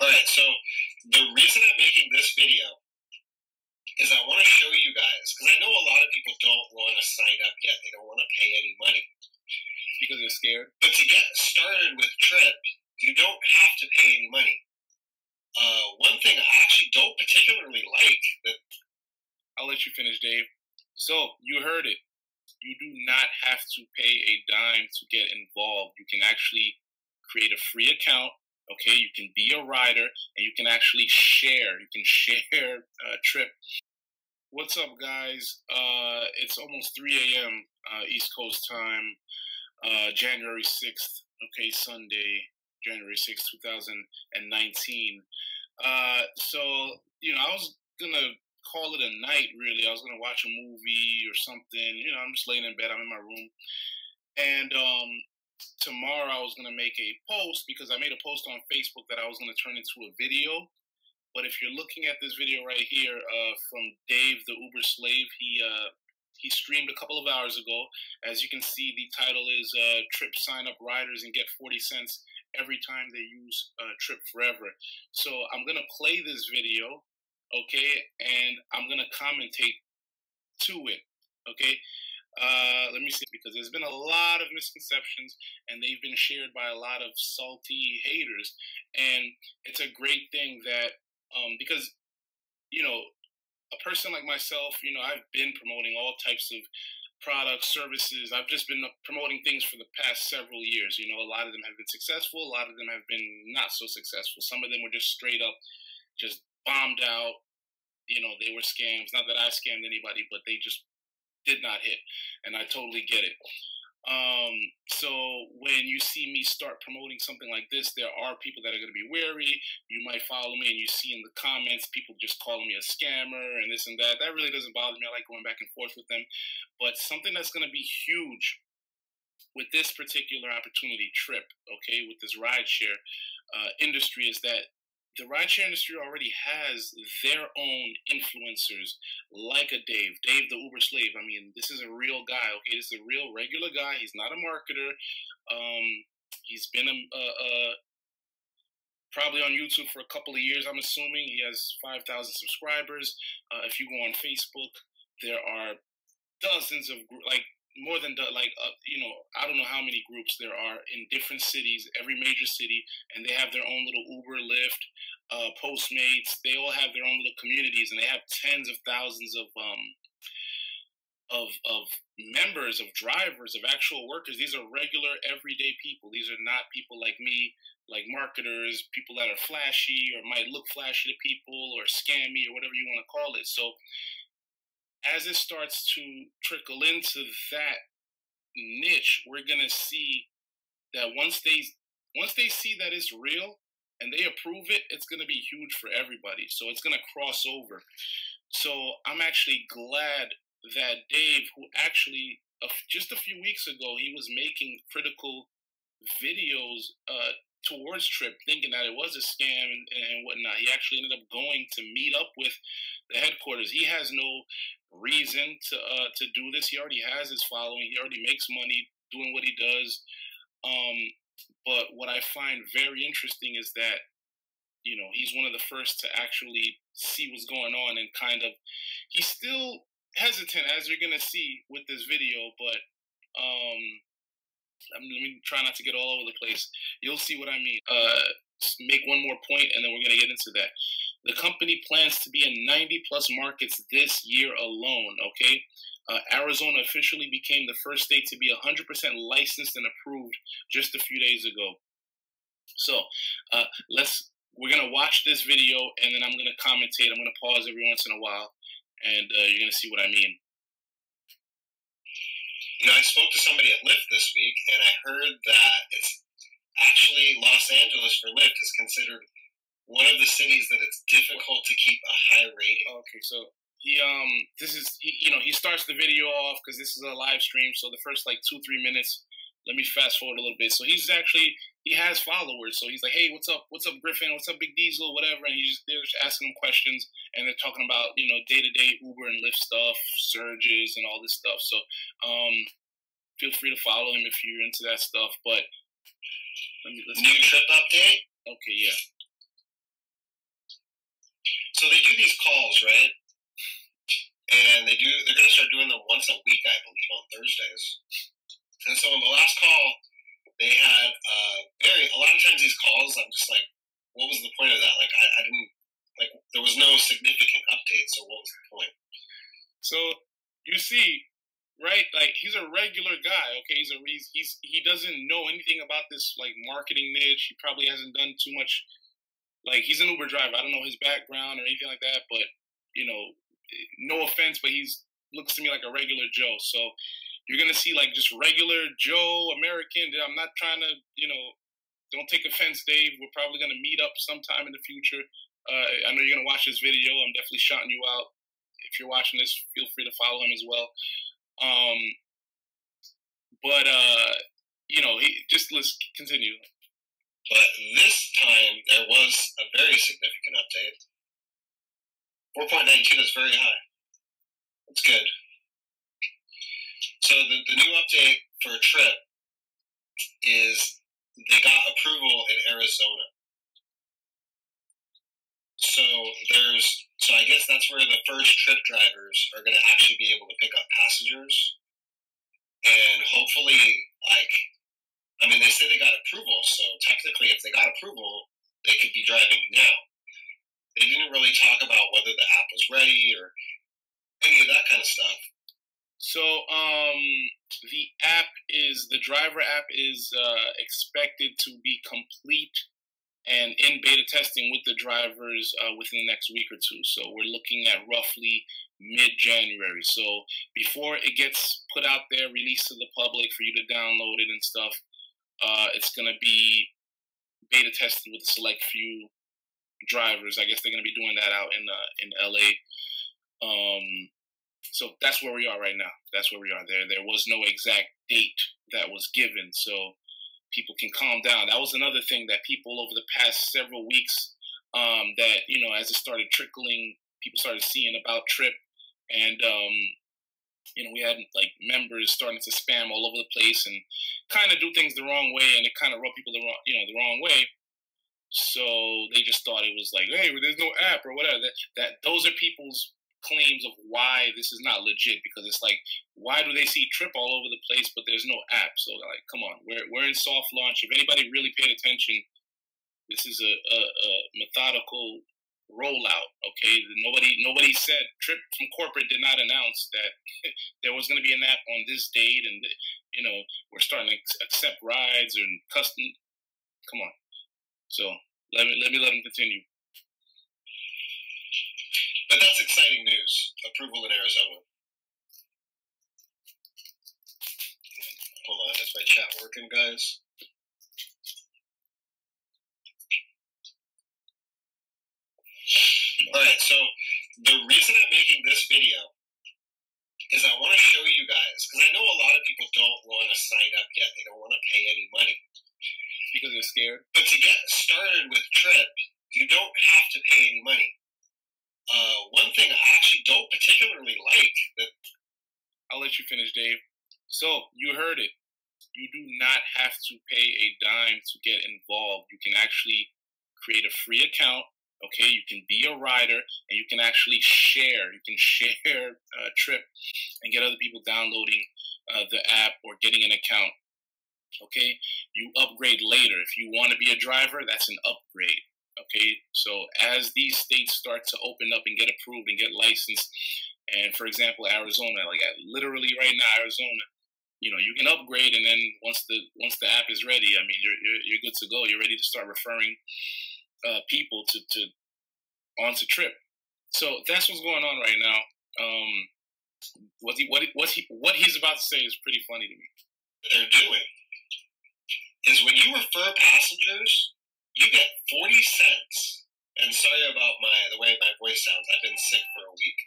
Alright, so the reason I'm making this video is I want to show you guys, because I know a lot of people don't want to sign up yet. They don't want to pay any money. Because they're scared? But to get started with Tryp, you don't have to pay any money. One thing I actually don't particularly like that... I'll let you finish, Dave. So, you heard it. You do not have to pay a dime to get involved. You can actually create a free account. Okay, you can be a rider, and you can actually share. You can share Tryp. What's up, guys? It's almost 3 a.m. East Coast time, January 6th. Okay, Sunday, January 6th, 2019. So, I was gonna call it a night, really. I was gonna watch a movie or something. I'm just laying in bed. I'm in my room, and tomorrow I was going to make a post, because I made a post on Facebook that I was going to turn into a video. But if you're looking at this video right here from Dave the Uber Slave, he streamed a couple of hours ago. As you can see, the title is Tryp Sign Up Riders and Get 40 cents every time they use Tryp Forever. So I'm going to play this video, okay, and I'm going to commentate to it, okay? Let me see, because there's been a lot of misconceptions, and they've been shared by a lot of salty haters. And it's a great thing that, because, a person like myself, I've been promoting all types of products, services. I've just been promoting things for the past several years. A lot of them have been successful. A lot of them have been not so successful. Some of them were just straight up just bombed out. They were scams. Not that I scammed anybody, but they just did not hit, and I totally get it. So when you see me start promoting something like this, there are people that are going to be wary. You might follow me, and you see in the comments people just calling me a scammer and this and that. That really doesn't bother me. I like going back and forth with them. But something that's going to be huge with this particular opportunity, Tryp, okay, with this rideshare industry, is that the rideshare industry already has their own influencers, like a Dave the Uber Slave. I mean, this is a real guy, okay? This is a real regular guy. He's not a marketer. He's been probably on YouTube for a couple of years, I'm assuming. He has 5,000 subscribers. If you go on Facebook, there are dozens of, more than, I don't know how many groups there are in different cities, every major city, and they have their own little Uber, Lyft, Postmates. They all have their own little communities, and they have tens of thousands of members, of drivers, of actual workers. These are regular, everyday people. These are not people like me, like marketers, people that are flashy or might look flashy to people, or scammy, or whatever you want to call it. So as it starts to trickle into that niche, we're gonna see that once they see that it's real and they approve it, it's gonna be huge for everybody. So it's gonna cross over. So I'm actually glad that Dave, who actually just a few weeks ago, he was making critical videos towards Tryp, thinking that it was a scam and whatnot. He actually ended up going to meet up with the headquarters. He has no reason to do this. He already has his following. He already makes money doing what he does. But what I find very interesting is that he's one of the first to actually see what's going on, and kind of, he's still hesitant, as you're gonna see with this video. But let me try not to get all over the place. You'll see what I mean. Make one more point, and then we're gonna get into that. The company plans to be in 90 plus markets this year alone, okay? Arizona officially became the first state to be 100% licensed and approved just a few days ago. So we're going to watch this video, and then I'm going to commentate. I'm going to pause every once in a while, and you're going to see what I mean. I spoke to somebody at Lyft this week, and I heard that it's actually Los Angeles for Lyft is considered one of the cities that it's difficult to keep a high rating. Okay, so he starts the video off, because this is a live stream. So the first 2-3 minutes, let me fast forward a little bit. So he has followers. So he's like, hey, what's up, Griffin? What's up, Big Diesel? Whatever. And they're just asking him questions, and they're talking about day-to-day Uber and Lyft stuff, surges, and all this stuff. So feel free to follow him if you're into that stuff. But let's new Tryp update. Okay, yeah. So they do these calls, right? And they're going to start doing them once a week, I believe, on Thursdays. And so on the last call, they had a lot of times these calls, I'm just like, what was the point of that? Like, I didn't, like, there was no significant update, so what was the point? So, you see, right, like, he's a regular guy, okay? He doesn't know anything about this, like, marketing niche. He probably hasn't done too much, like, he's an Uber driver. I don't know his background or anything like that, but, you know, no offense, but looks to me like a regular Joe. So, you're going to see, like, just regular Joe, American. I'm not trying to, don't take offense, Dave. We're probably going to meet up sometime in the future. I know you're going to watch this video. I'm definitely shouting you out. If you're watching this, feel free to follow him as well. Let's continue. But this time, there was a very significant update. 4.92, that's very high. That's good. So the new update for Tryp is they got approval in Arizona. So I guess that's where the first Tryp drivers are going to actually be able to pick up passengers. And hopefully, they say they got approval. So technically, if they got approval, they could be driving now. They didn't really talk about whether the app was ready or any of that kind of stuff. So, the driver app is expected to be complete and in beta testing with the drivers within the next week or two. So we're looking at roughly mid-January. So before it gets put out there, released to the public for you to download it and stuff, it's going to be beta tested with a select few drivers. I guess they're going to be doing that out in LA. So that's where we are right now. That's where we are. There was no exact date that was given, so people can calm down. That was another thing that people over the past several weeks, that, as it started trickling, people started seeing about Tryp, and we had like members starting to spam all over the place and kind of do things the wrong way, and it kind of rubbed people the wrong way. So they just thought it was like, hey, there's no app or whatever. That those are people's claims of why this is not legit, because it's like, why do they see Tryp all over the place but there's no app? So like, come on, we're in soft launch. If anybody really paid attention, this is a methodical rollout. Okay, nobody said, Tryp from corporate did not announce that there was going to be an app on this date, and we're starting to accept rides and custom. Come on. So let me let them continue. But that's exciting news. Approval in Arizona. Hold on, is my chat working, guys? Alright, so the reason I'm making this video is I want to show you guys, because I know a lot of people don't want to sign up yet. They don't want to pay any money. Because they're scared? But to get started with Tryp, you don't have to pay any money. One thing I actually don't particularly like that... I'll let you finish, Dave. So, you heard it. You do not have to pay a dime to get involved. You can actually create a free account, okay? You can be a rider, and you can actually share. You can share Tryp and get other people downloading the app or getting an account, okay? You upgrade later. If you want to be a driver, that's an upgrade. Okay, so as these states start to open up and get approved and get licensed, and for example, Arizona, like literally right now, Arizona, you can upgrade, and then once the app is ready, I mean, you're good to go. You're ready to start referring people to onto Tryp. So that's what's going on right now. What he's about to say is pretty funny to me. What they're doing is when you refer passengers, you get 40 cents. And sorry about the way my voice sounds. I've been sick for a week.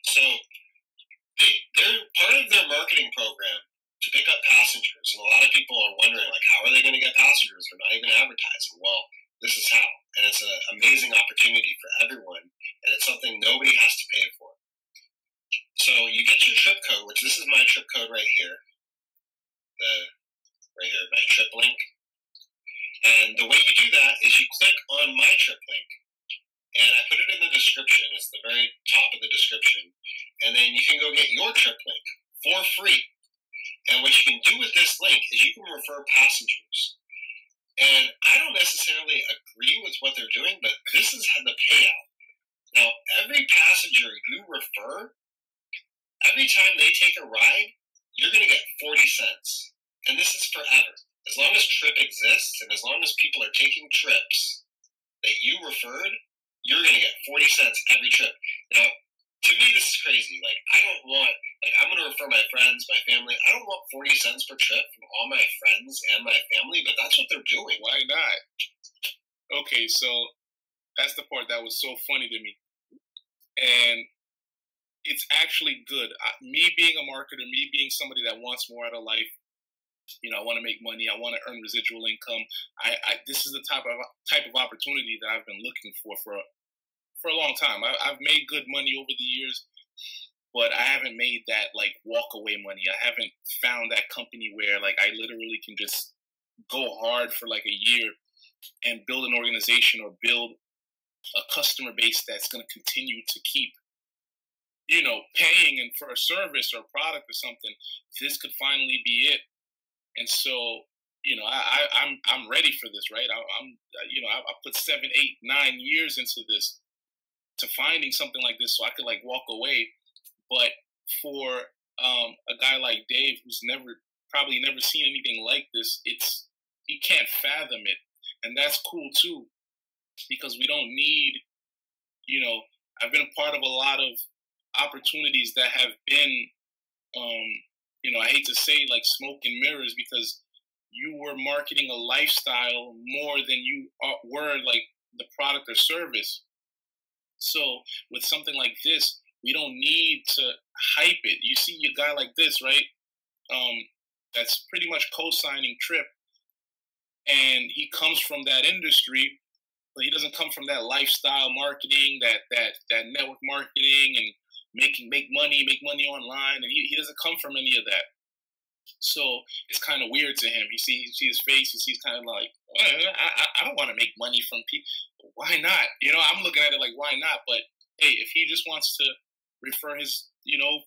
So they're part of their marketing program to pick up passengers. And a lot of people are wondering, like, how are they going to get passengers? They're not even advertising. Well, this is how. And it's an amazing opportunity for everyone. And it's something nobody has to pay for. So you get your Tryp code, which this is my Tryp code right here. Right here, my Tryp link. And the way you do that is you click on my Tryp link. And I put it in the description. It's the very top of the description. And then you can go get your Tryp link for free. And what you can do with this link is you can refer passengers. And I don't necessarily agree with what they're doing, but this is the payout. Now, every passenger you refer, every time they take a ride, you're going to get 40 cents. And this is forever. As long as Tryp exists and as long as people are taking trips that you referred, you're going to get 40 cents every trip. Now, to me, this is crazy. Like, I don't want, like, I'm going to refer my friends, my family. I don't want 40 cents per trip from all my friends and my family, but that's what they're doing. Why not? Okay, so that's the part that was so funny to me. And it's actually good. Me being a marketer, me being somebody that wants more out of life, you know, I want to make money. I want to earn residual income. This is the type of opportunity that I've been looking for a long time. I've made good money over the years, but I haven't made that like walk away money. I haven't found that company where like I literally can just go hard for like a year and build an organization or build a customer base that's going to continue to keep, you know, paying and for a service or a product or something. This could finally be it. And so, you know, I'm ready for this, right? I put 7, 8, 9 years into this, to finding something like this, so I could like walk away. But for a guy like Dave, who's probably never seen anything like this, he can't fathom it, and that's cool too, because we don't need, you know, I've been a part of a lot of opportunities that have been, you know, I hate to say like smoke and mirrors, because you were marketing a lifestyle more than you were like the product or service. So with something like this, we don't need to hype it. You see a guy like this, right? That's pretty much co-signing Tryp, and he comes from that industry, but he doesn't come from that lifestyle marketing, that network marketing and make money online, and he doesn't come from any of that. So it's kind of weird to him. You see his face. He sees kind of like, I don't want to make money from people. Why not? You know, I'm looking at it like, why not? But hey, if he just wants to refer his, you know,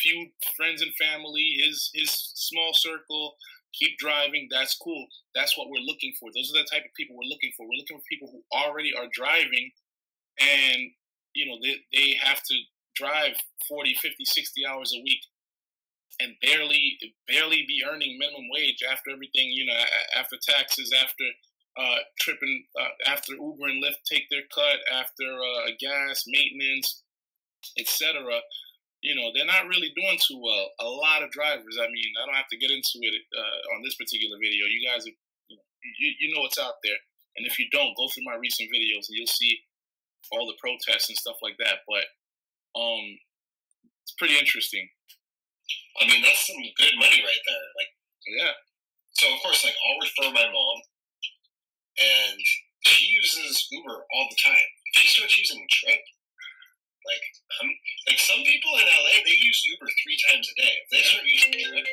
few friends and family, his small circle, keep driving, that's cool. That's what we're looking for. Those are the type of people we're looking for. We're looking for people who already are driving, and you know, they have to drive 40, 50, 60 hours a week and barely be earning minimum wage after everything, you know, after taxes, after tripping, after Uber and Lyft take their cut, after gas, maintenance, etc. You know, they're not really doing too well. A lot of drivers. I mean, I don't have to get into it on this particular video. You guys, you know what's out there. And if you don't, go through my recent videos and you'll see all the protests and stuff like that. But it's pretty interesting. I mean, that's some good money right there. Like, yeah. So of course, like, I'll refer my mom, and she uses Uber all the time. If she starts using Tryp, like some people in LA, they use Uber 3 times a day. If they start using Tryp,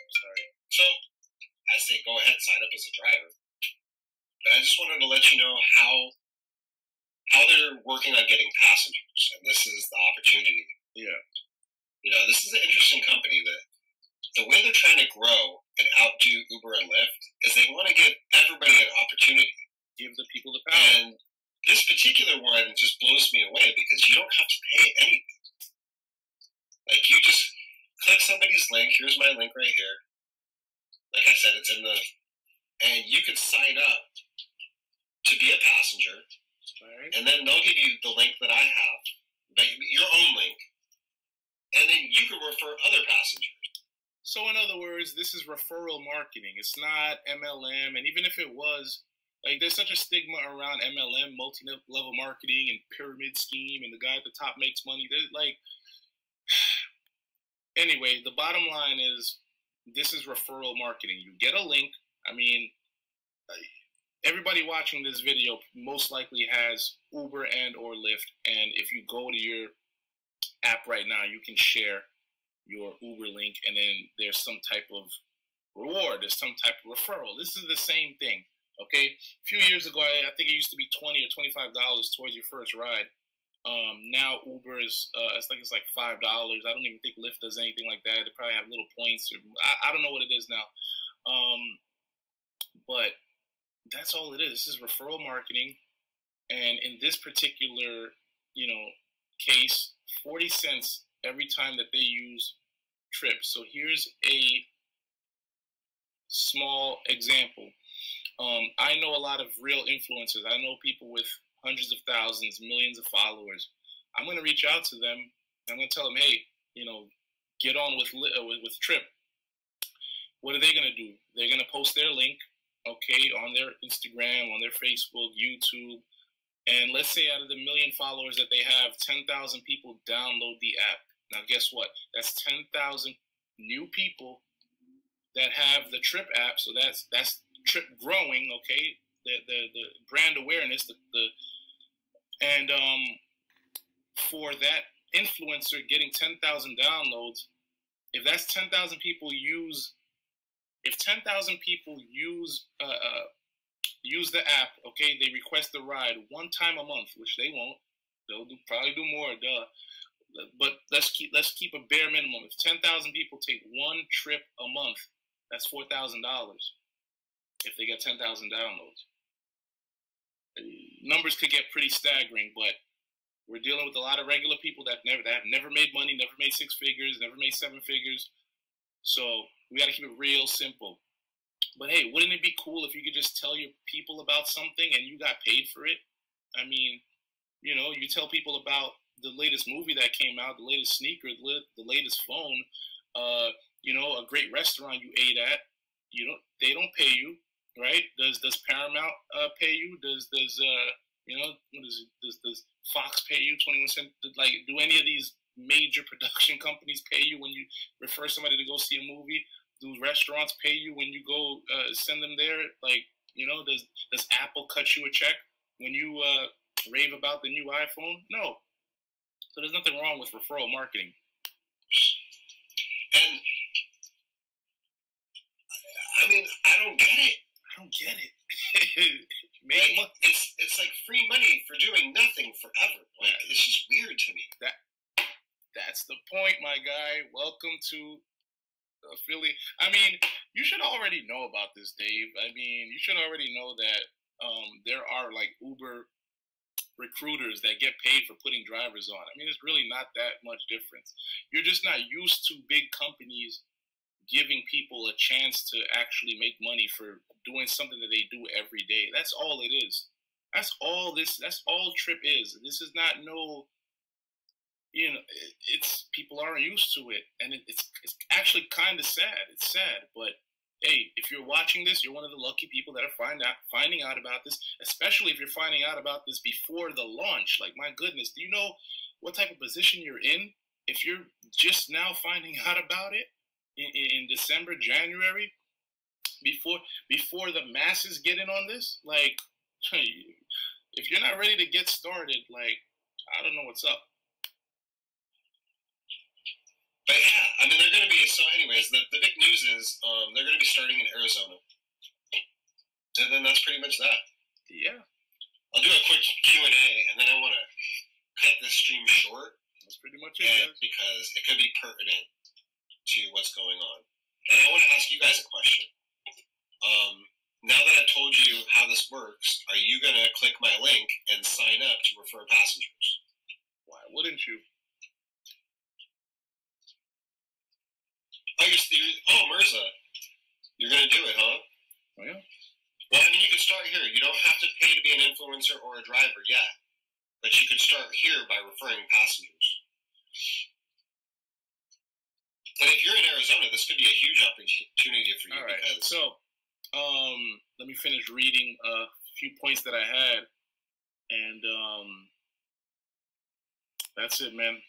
sorry. So I say, go ahead, sign up as a driver. But I just wanted to let you know how they're working on getting passengers, and this is the opportunity. Yeah. You know, this is an interesting company that the way they're trying to grow and outdo Uber and Lyft is they want to give everybody an opportunity. Give the people the power. And this particular one just blows me away because you don't have to pay anything. Like, you just click somebody's link. Here's my link right here. Like I said, it's in the, and you can sign up to be a passenger. Right. And then they'll give you the link that I have, your own link, and then you can refer other passengers. So in other words, this is referral marketing. It's not MLM, and even if it was, like, there's such a stigma around MLM, multi-level marketing, and pyramid scheme, and the guy at the top makes money. There's like, anyway, the bottom line is this is referral marketing. You get a link. I mean, everybody watching this video most likely has Uber and or Lyft, and if you go to your app right now, you can share your Uber link, and then there's some type of reward. There's some type of referral. This is the same thing. Okay, a few years ago, I think it used to be $20 or $25 towards your first ride. Now Uber is it's like $5. I don't even think Lyft does anything like that. They probably have little points, or I don't know what it is now. But that's all it is. This is referral marketing, and in this particular, case, 40 cents every time that they use Tryp. So here's a small example. I know a lot of real influencers. I know people with hundreds of thousands, millions of followers. I'm going to reach out to them. I'm going to tell them, hey, get on with Tryp. What are they going to do? They're going to post their link, okay, on their Instagram, on their Facebook, YouTube. And let's say out of the million followers that they have, 10,000 people download the app. Now, guess what? That's 10,000 new people that have the Tryp app. So that's Tryp growing, okay? The brand awareness, and for that influencer getting 10,000 downloads, if that's 10,000 people use the app, okay, they request the ride one time a month, which they won't. They'll probably do more, duh. But let's keep a bare minimum. If 10,000 people take one trip a month, that's $4,000. If they get 10,000 downloads, numbers could get pretty staggering. But we're dealing with a lot of regular people that have never made money, never made six figures, never made seven figures. So we got to keep it real simple. But hey, wouldn't it be cool if you could just tell your people about something and you got paid for it? I mean, you tell people about the latest movie that came out, the latest sneaker, the latest phone, a great restaurant you ate at. They don't pay you, right? Does Paramount pay you? Does Fox pay you 21 cents? Like, do any of these major production companies pay you when you refer somebody to go see a movie? Do restaurants pay you when you go send them there? Like, does Apple cut you a check when you rave about the new iPhone? No. So there's nothing wrong with referral marketing. And I mean, I don't get it. It's like free money for doing nothing forever. Like, it's just weird to me. That's the point, my guy. Welcome to Philly. I mean, you should already know about this, Dave. I mean, you should already know that there are like Uber recruiters that get paid for putting drivers on. I mean, it's really not that much difference. You're just not used to big companies giving people a chance to actually make money for doing something that they do every day. That's all it is. That's all Tryp is. This is not it's people aren't used to it, and it's actually kind of sad. It's sad, but hey, if you're watching this, you're one of the lucky people that are finding out about this, especially if you're finding out about this before the launch. Like, my goodness, do you know what type of position you're in if you're just now finding out about it in December, January, before the masses get in on this? Like, if you're not ready to get started, like, I don't know what's up. But yeah, I mean, they're going to be, so anyways, the big news is they're going to be starting in Arizona. And then that's pretty much that. Yeah. I'll do a quick Q&A, and then I want to cut this stream short. That's pretty much it. Because it could be pertinent to what's going on. And I want to ask you guys a question. Now that I've told you how this works, are you going to click my link and sign up to refer passengers? Why wouldn't you? Oh, Mirza, you're going to do it, huh? Oh, yeah. Well, I mean, you could start here. You don't have to pay to be an influencer or a driver yet, but you could start here by referring passengers. And if you're in Arizona, this could be a huge opportunity for you. All right. Because so, let me finish reading a few points that I had, and that's it, man.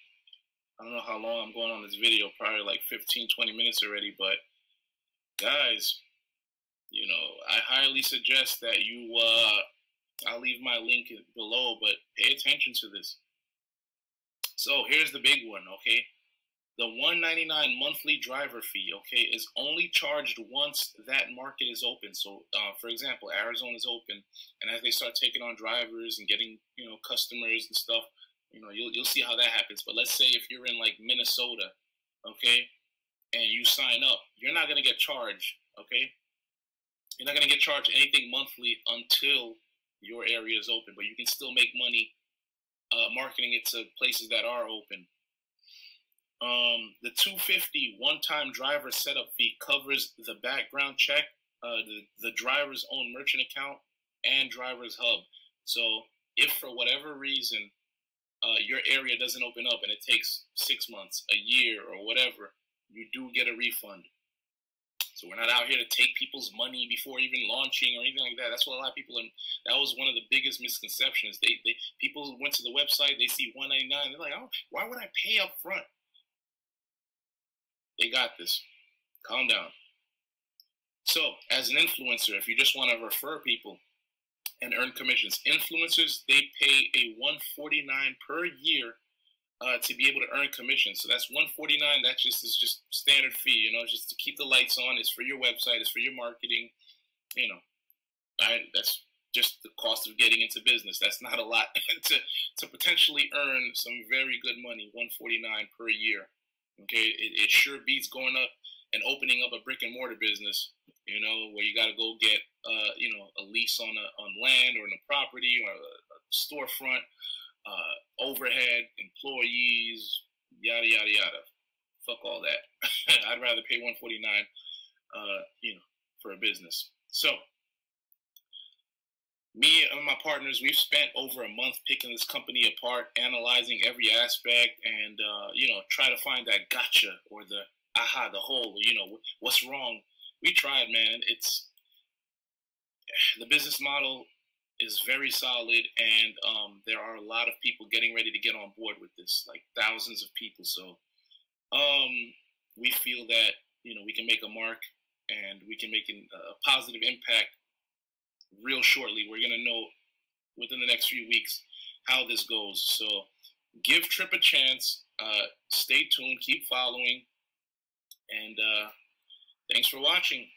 I don't know how long I'm going on this video, probably like 15, 20 minutes already, but guys, I highly suggest that you, I'll leave my link below, but pay attention to this. So here's the big one, okay? the $199 monthly driver fee, okay, is only charged once that market is open. So, for example, Arizona is open, and as they start taking on drivers and getting, customers and stuff, you'll see how that happens. But let's say if you're in like Minnesota, okay, and you sign up, you're not gonna get charged, okay? You're not gonna get charged anything monthly until your area is open, but you can still make money marketing it to places that are open. The $250 one-time driver setup fee covers the background check, the driver's own merchant account, and driver's hub. So if for whatever reason your area doesn't open up and it takes 6 months, a year, or whatever, you do get a refund. So we're not out here to take people's money before even launching or anything like that. That's what a lot of people. That was one of the biggest misconceptions. People went to the website, they see $199, they're like, oh, why would I pay up front? They got this. Calm down. So, as an influencer, if you just want to refer people and earn commissions, influencers, they pay a $149 per year to be able to earn commissions. So that's $149. That is just standard fee. Just to keep the lights on. It's for your website. It's for your marketing. That's just the cost of getting into business. That's not a lot to potentially earn some very good money. $149 per year. Okay, it sure beats going up and opening up a brick and mortar business, where you got to go get, a lease on land or on a property or a storefront, overhead, employees, yada yada yada. Fuck all that. I'd rather pay $149, for a business. So, me and my partners, we've spent over a month picking this company apart, analyzing every aspect, and try to find that gotcha or the aha, the hole. What's wrong. We tried, man. The business model is very solid, and there are a lot of people getting ready to get on board with this, like thousands of people. So we feel that we can make a mark, and we can make a positive impact real shortly. We're gonna know within the next few weeks how this goes. So give Tryp a chance. Stay tuned. Keep following, and thanks for watching.